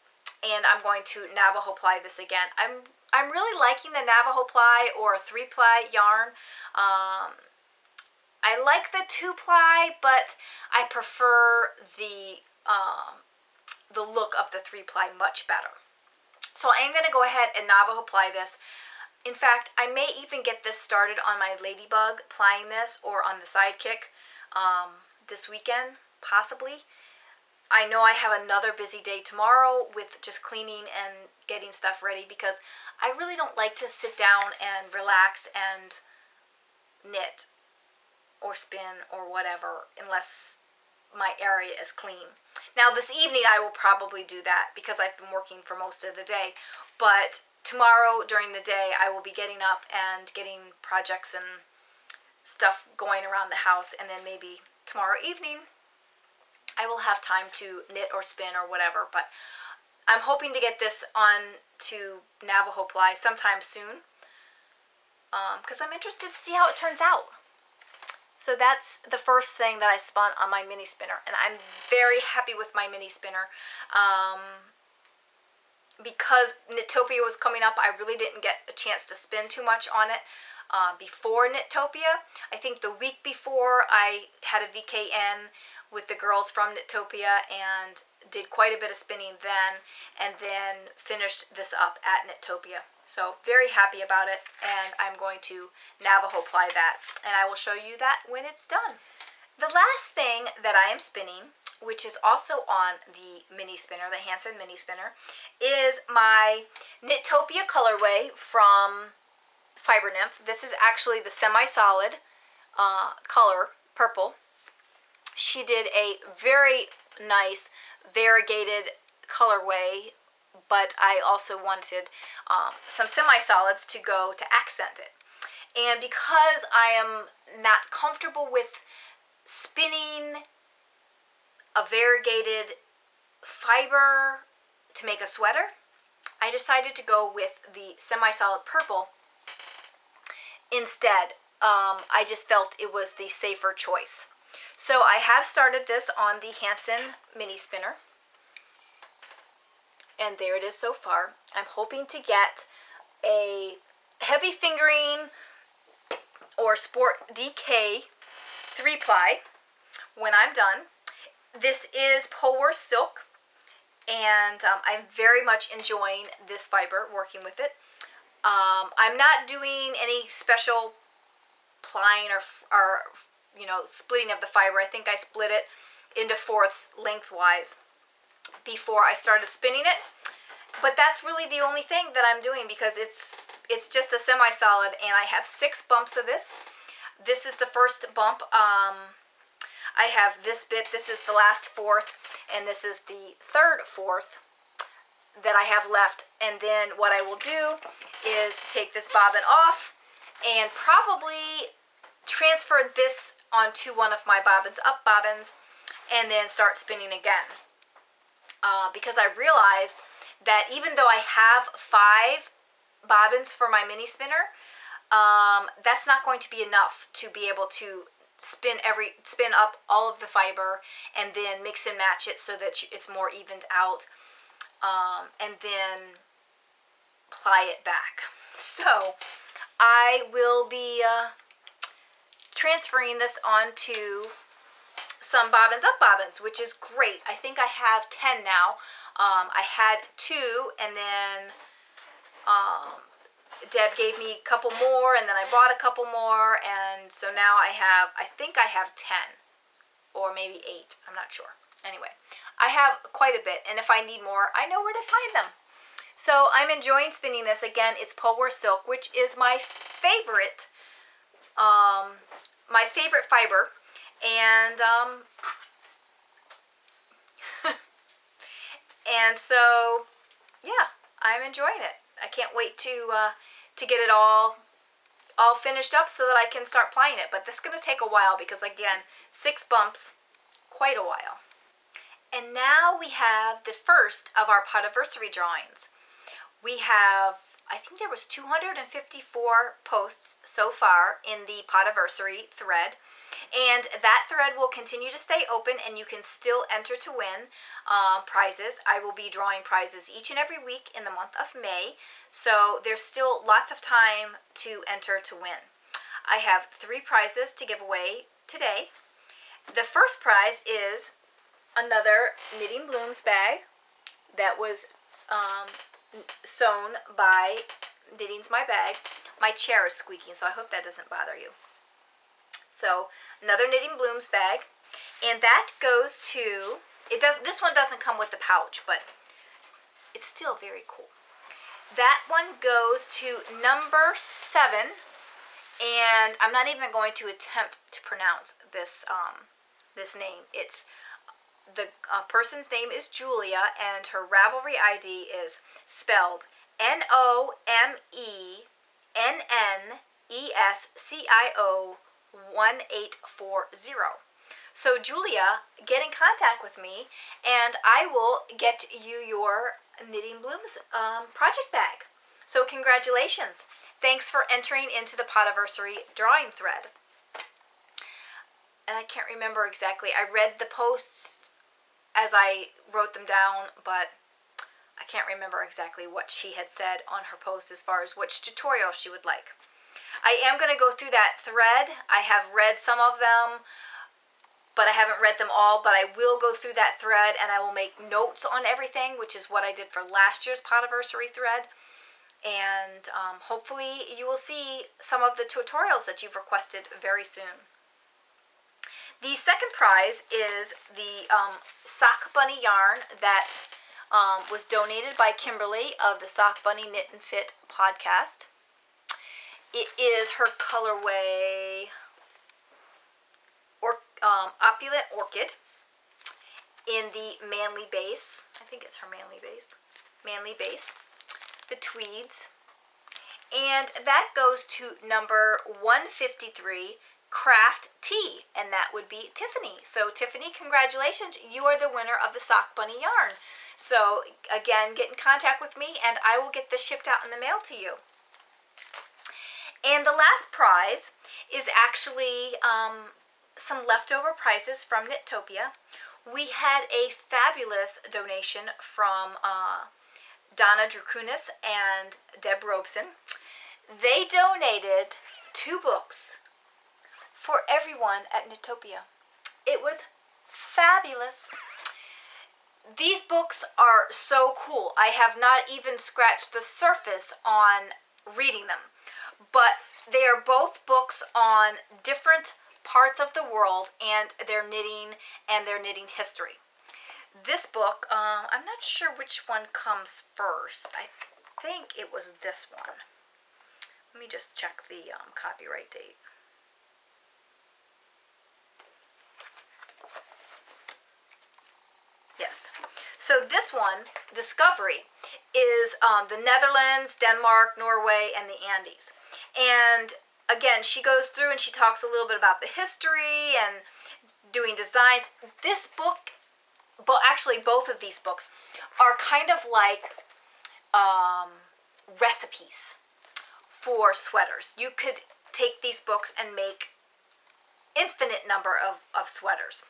And I'm going to Navajo ply this again. I'm really liking the Navajo ply or 3-ply yarn. I like the 2-ply, but I prefer the look of the 3-ply much better. So I am going to go ahead and Navajo ply this. In fact, I may even get this started on my Ladybug, plying this, or on the Sidekick this weekend, possibly. I know I have another busy day tomorrow with just cleaning and getting stuff ready, because I really don't like to sit down and relax and knit or spin or whatever unless my area is clean. Now this evening I will probably do that because I've been working for most of the day, but tomorrow during the day I will be getting up and getting projects and stuff going around the house, and then maybe tomorrow evening I will have time to knit or spin or whatever. But I'm hoping to get this on to Navajo ply sometime soon, because I'm interested to see how it turns out. So that's the first thing that I spun on my mini spinner, and I'm very happy with my mini spinner. Because knit-topia was coming up, I really didn't get a chance to spin too much on it before knit-topia. I think the week before I had a VKN with the girls from knit-topia and did quite a bit of spinning then, and then finished this up at knit-topia. So very happy about it, and I'm going to Navajo ply that, and I will show you that when it's done. The last thing that I am spinning, which is also on the mini spinner, the Hanson mini spinner, is my knit-topia colorway from Fiber Nymph. This is actually the semi-solid color, purple. She did a very nice variegated colorway, but I also wanted some semi-solids to go to accent it. And because I am not comfortable with spinning a variegated fiber to make a sweater, I decided to go with the semi-solid purple instead. I just felt it was the safer choice. So I have started this on the Hanson mini spinner, and there it is so far. I'm hoping to get a heavy fingering or Sport DK 3-ply when I'm done. This is Polworth silk, and I'm very much enjoying this fiber, working with it. I'm not doing any special plying or splitting of the fiber. I think I split it into 4ths lengthwise before I started spinning it. But that's really the only thing that I'm doing, because it's just a semi-solid, and I have 6 bumps of this. This is the first bump. I have this bit, this is the last 4th, and this is the 3rd 4th that I have left. And then what I will do is take this bobbin off and probably transfer this onto one of my bobbins up bobbins, and then start spinning again. Because I realized that even though I have 5 bobbins for my mini spinner, that's not going to be enough to be able to spin up all of the fiber and then mix and match it so that it's more evened out, and then ply it back. So I will be transferring this onto some bobbins up bobbins, which is great. I think I have 10 now. I had 2, and then Deb gave me a couple more, and then I bought a couple more, and so now I think I have 10 or maybe 8. I'm not sure. Anyway, I have quite a bit, and if I need more, I know where to find them. So I'm enjoying spinning this. Again, it's Polware Silk, which is my favorite fiber, and and so yeah, I'm enjoying it. I can't wait to get it all finished up so that I can start plying it. But this is going to take a while because, again, 6 bumps, quite a while. And now we have the first of our Poofiversary drawings. We have, I think there was 254 posts so far in the Poofiversary thread, and that thread will continue to stay open, and you can still enter to win prizes. I will be drawing prizes each and every week in the month of May, so there's still lots of time to enter to win. I have 3 prizes to give away today. The first prize is another Knitting Blooms bag that was sewn by Knitting's My Bag. My chair is squeaking, so I hope that doesn't bother you. So another Knitting Blooms bag, and that goes to, this one doesn't come with the pouch, but it's still very cool. That one goes to number 7, and I'm not even going to attempt to pronounce this this name. It's the person's name is Julia, and her Ravelry ID is spelled NOMENNESCIO 1840. So Julia, get in contact with me, and I will get you your Knitting Blooms project bag. So congratulations. Thanks for entering into the Poofiversary drawing thread. And I can't remember exactly. I read the posts as I wrote them down, but I can't remember exactly what she had said on her post as far as which tutorial she would like. I am going to go through that thread. I have read some of them, but I haven't read them all, but I will go through that thread, and I will make notes on everything, which is what I did for last year's Poofiversary thread. And hopefully you will see some of the tutorials that you've requested very soon. The second prize is the Sock Bunny yarn that was donated by Kimberly of the Sock Bunny Knit and Fit podcast. It is her colorway Opulent Orchid in the Manly base. I think it's her Manly base. Manly base. The tweeds. And that goes to number 153, Craft Tea, and that would be Tiffany. So Tiffany, congratulations. You are the winner of the Sock Bunny yarn. So again, get in contact with me, and I will get this shipped out in the mail to you. And the last prize is actually some leftover prizes from knit-topia. We had a fabulous donation from Donna Drakunis and Deb Robeson. They donated 2 books for everyone at knit-topia. It was fabulous. These books are so cool. I have not even scratched the surface on reading them, but they are both books on different parts of the world and their knitting history. This book, I'm not sure which one comes first. I think it was this one. Let me just check the copyright date. Yes. So this one, Discovery, is the Netherlands, Denmark, Norway, and the Andes. And again, she goes through and she talks a little bit about the history and doing designs. This book, actually both of these books, are kind of like recipes for sweaters. You could take these books and make infinite number of sweaters.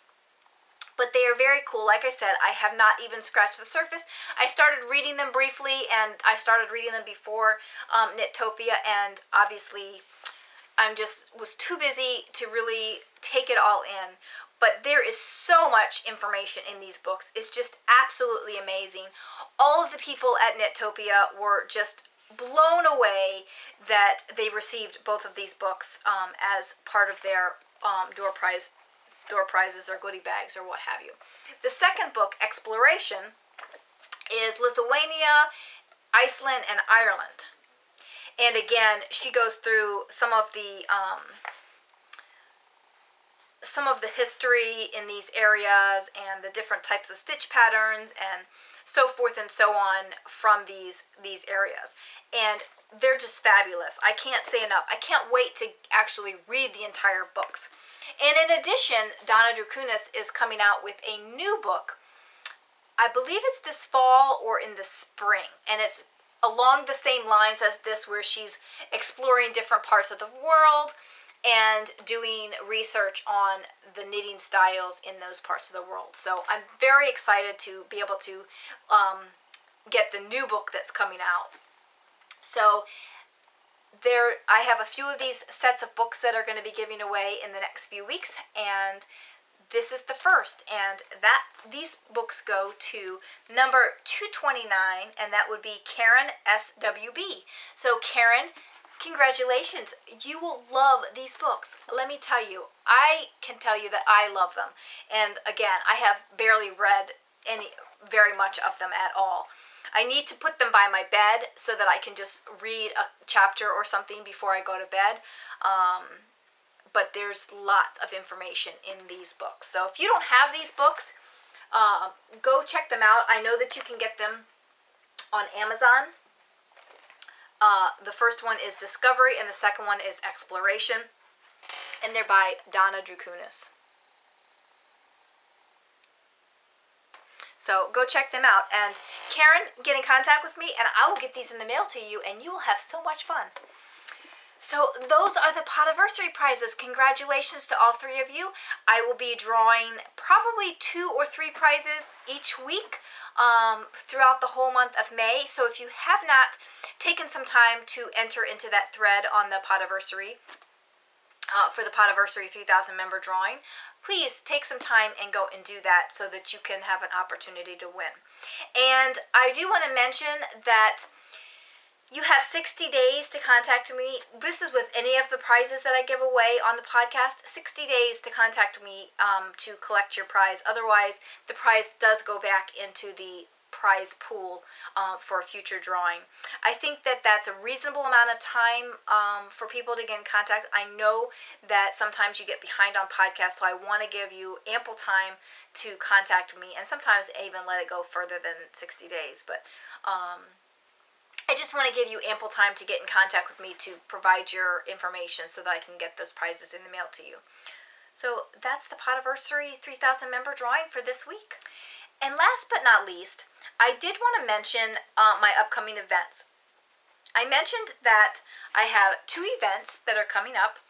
But they are very cool. Like I said, I have not even scratched the surface. I started reading them briefly, and I started reading them before knit-topia, and obviously was too busy to really take it all in. But there is so much information in these books. It's just absolutely amazing. All of the people at knit-topia were just blown away that they received both of these books as part of their door prizes or goodie bags or what have you. The second book, Exploration, is Lithuania, Iceland, and Ireland. And again, she goes through some of the history in these areas and the different types of stitch patterns and so forth and so on from these areas. And they're just fabulous. I can't say enough. I can't wait to actually read the entire books. And in addition, Donna Drukunis is coming out with a new book. I believe it's this fall or in the spring. And it's along the same lines as this, where she's exploring different parts of the world and doing research on the knitting styles in those parts of the world. So I'm very excited to be able to get the new book that's coming out. So I have a few of these sets of books that are going to be giving away in the next few weeks, and this is the first, and these books go to number 229, and that would be Karen SWB. So Karen, congratulations. You will love these books. Let me tell you, I can tell you that I love them. And again, I have barely read very much of them at all. I need to put them by my bed so that I can just read a chapter or something before I go to bed. But there's lots of information in these books. So if you don't have these books, go check them out. I know that you can get them on Amazon. The first one is Discovery, and the second one is Exploration. And they're by Donna Drukunis. So go check them out. And Karen, get in contact with me, and I will get these in the mail to you, and you will have so much fun. So those are the Poofiversary prizes. Congratulations to all three of you. I will be drawing probably 2 or 3 prizes each week throughout the whole month of May. So if you have not taken some time to enter into that thread on the Poofiversary, for the Poofiversary 3,000 member drawing, please take some time and go and do that so that you can have an opportunity to win. And I do want to mention that you have 60 days to contact me. This is with any of the prizes that I give away on the podcast. 60 days to contact me to collect your prize. Otherwise, the prize does go back into the prize pool for a future drawing. I think that that's a reasonable amount of time for people to get in contact. I know that sometimes you get behind on podcasts, so I want to give you ample time to contact me, and sometimes I even let it go further than 60 days. But I just want to give you ample time to get in contact with me to provide your information so that I can get those prizes in the mail to you. So that's the Poofiversary 3,000 member drawing for this week. And last but not least, I did want to mention my upcoming events. I mentioned that I have 2 events that are coming up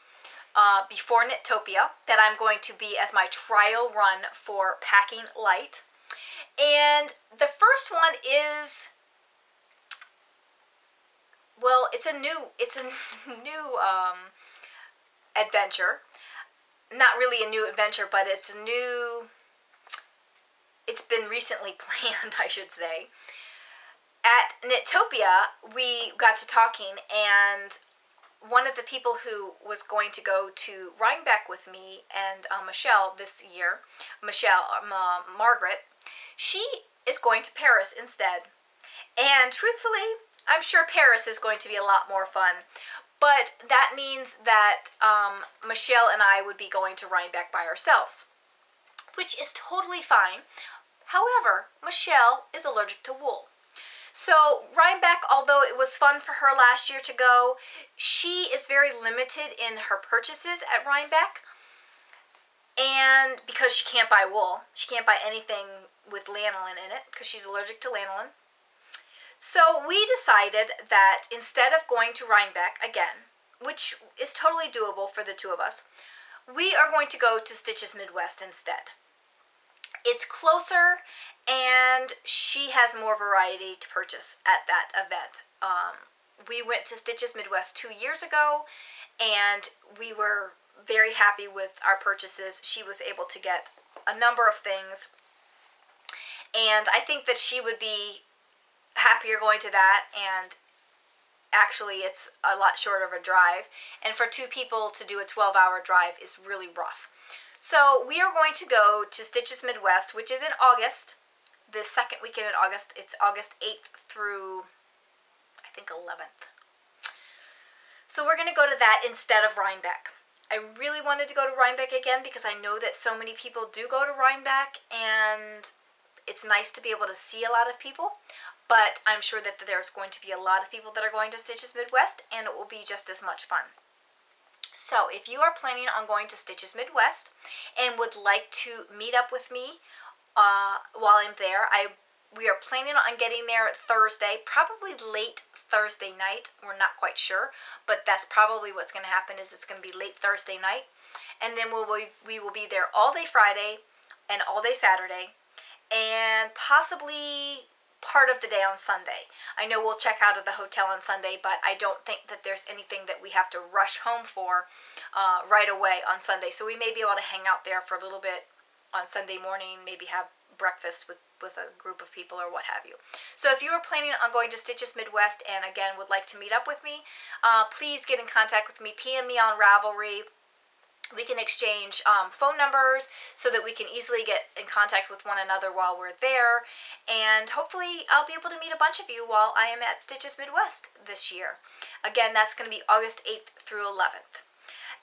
before knit-topia that I'm going to be as my trial run for Packing Light. And the first one is, well, it's a new adventure. Not really a new adventure, but it's been recently planned, I should say. At knit-topia, we got to talking, and one of the people who was going to go to Rhinebeck with me and Michelle this year, Margaret, she is going to Paris instead. And truthfully, I'm sure Paris is going to be a lot more fun. But that means that Michelle and I would be going to Rhinebeck by ourselves, which is totally fine. However, Michelle is allergic to wool. So Rhinebeck, although it was fun for her last year to go, she is very limited in her purchases at Rhinebeck. And because she can't buy wool, she can't buy anything with lanolin in it because she's allergic to lanolin. So we decided that instead of going to Rhinebeck again, which is totally doable for the two of us, we are going to go to Stitches Midwest instead. It's closer, and she has more variety to purchase at that event. We went to Stitches Midwest 2 years ago, and we were very happy with our purchases. She was able to get a number of things, and I think that she would be happier going to that, and actually it's a lot shorter of a drive, and for two people to do a 12-hour drive is really rough. So we are going to go to Stitches Midwest, which is in August, the second weekend in August. It's August 8th through, I think, 11th. So we're going to go to that instead of Rhinebeck. I really wanted to go to Rhinebeck again because I know that so many people do go to Rhinebeck, and it's nice to be able to see a lot of people. But I'm sure that there's going to be a lot of people that are going to Stitches Midwest, and it will be just as much fun. So if you are planning on going to Stitches Midwest and would like to meet up with me while I'm there, we are planning on getting there Thursday, probably late Thursday night. We're not quite sure, but that's probably what's going to happen. Is it's going to be late Thursday night, and then we will be there all day Friday and all day Saturday, and possibly part of the day on Sunday. I know we'll check out of the hotel on Sunday, but I don't think that there's anything that we have to rush home for right away on Sunday. So we may be able to hang out there for a little bit on Sunday morning, maybe have breakfast with a group of people or what have you. So if you are planning on going to Stitches Midwest and again would like to meet up with me, please get in contact with me. PM me on Ravelry. We can exchange phone numbers so that we can easily get in contact with one another while we're there. And hopefully I'll be able to meet a bunch of you while I am at Stitches Midwest this year. Again, that's going to be August 8th through 11th.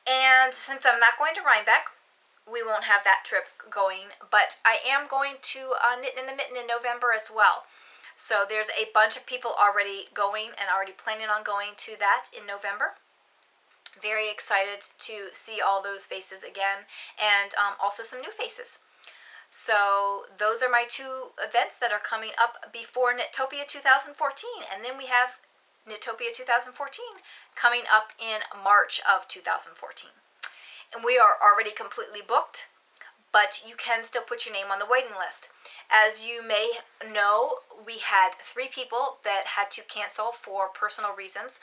And since I'm not going to Rhinebeck, we won't have that trip going. But I am going to Knit in the Mitten in November as well. So there's a bunch of people already going and already planning on going to that in November. Very excited to see all those faces again, and also some new faces. So those are my two events that are coming up before knit-topia 2014, and then we have knit-topia 2014 coming up in March of 2014. And we are already completely booked, but you can still put your name on the waiting list. As you may know, we had 3 people that had to cancel for personal reasons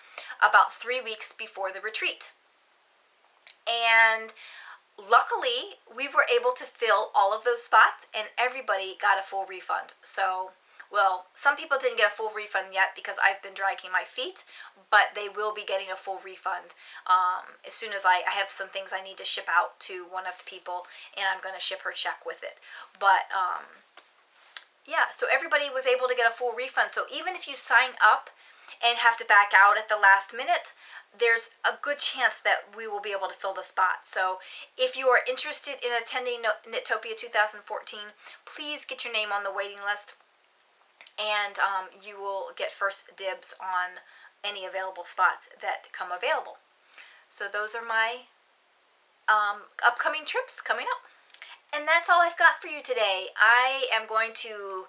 about 3 weeks before the retreat. And luckily, we were able to fill all of those spots, and everybody got a full refund. So, well, some people didn't get a full refund yet because I've been dragging my feet, but they will be getting a full refund as soon as I have some things I need to ship out to one of the people, and I'm going to ship her check with it. But yeah, so everybody was able to get a full refund. So even if you sign up and have to back out at the last minute, there's a good chance that we will be able to fill the spot. So if you are interested in attending knit-topia 2014, please get your name on the waiting list, and you will get first dibs on any available spots that come available. So those are my upcoming trips coming up. And that's all I've got for you today. I am going to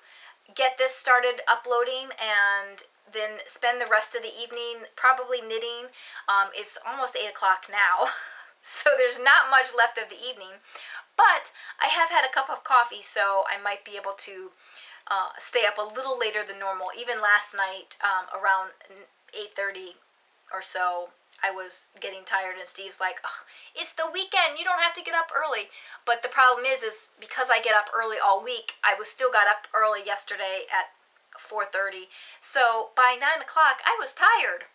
get this started uploading and then spend the rest of the evening probably knitting. It's almost 8 o'clock now, so there's not much left of the evening. But I have had a cup of coffee, so I might be able to stay up a little later than normal. Even last night, around 8:30 or so, I was getting tired, and Steve's like, oh, it's the weekend, you don't have to get up early. But the problem is because I get up early all week, I still got up early yesterday at 4:30. So by 9 o'clock, I was tired.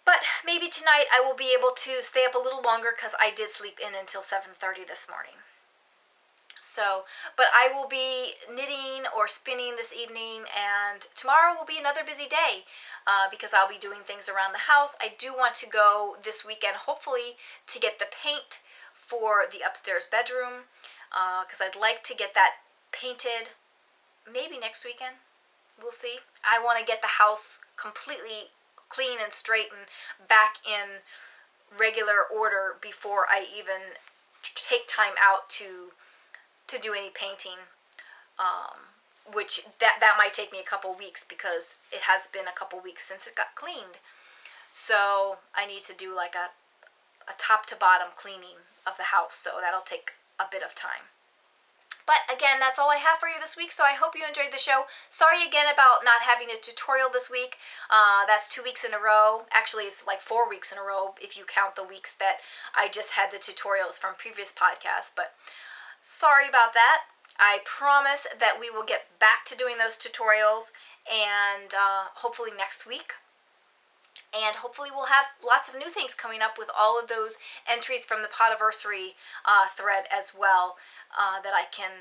But maybe tonight I will be able to stay up a little longer because I did sleep in until 7:30 this morning. So, but I will be knitting or spinning this evening, and tomorrow will be another busy day because I'll be doing things around the house. I do want to go this weekend, hopefully, to get the paint for the upstairs bedroom because I'd like to get that painted maybe next weekend. We'll see. I want to get the house completely clean and straight and back in regular order before I even take time out to do any painting which that might take me a couple weeks because it has been a couple weeks since it got cleaned. So I need to do like a top to bottom cleaning of the house, so that'll take a bit of time. But again, that's all I have for you this week, so I hope you enjoyed the show. Sorry again about not having a tutorial this week. That's 2 weeks in a row. Actually, it's like 4 weeks in a row if you count the weeks that I just had the tutorials from previous podcasts. But sorry about that. I promise that we will get back to doing those tutorials, and hopefully next week. And hopefully we'll have lots of new things coming up with all of those entries from the Poofiversary thread as well, that I can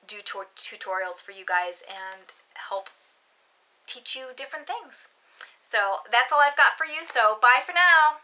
do tutorials for you guys and help teach you different things. So that's all I've got for you. So bye for now.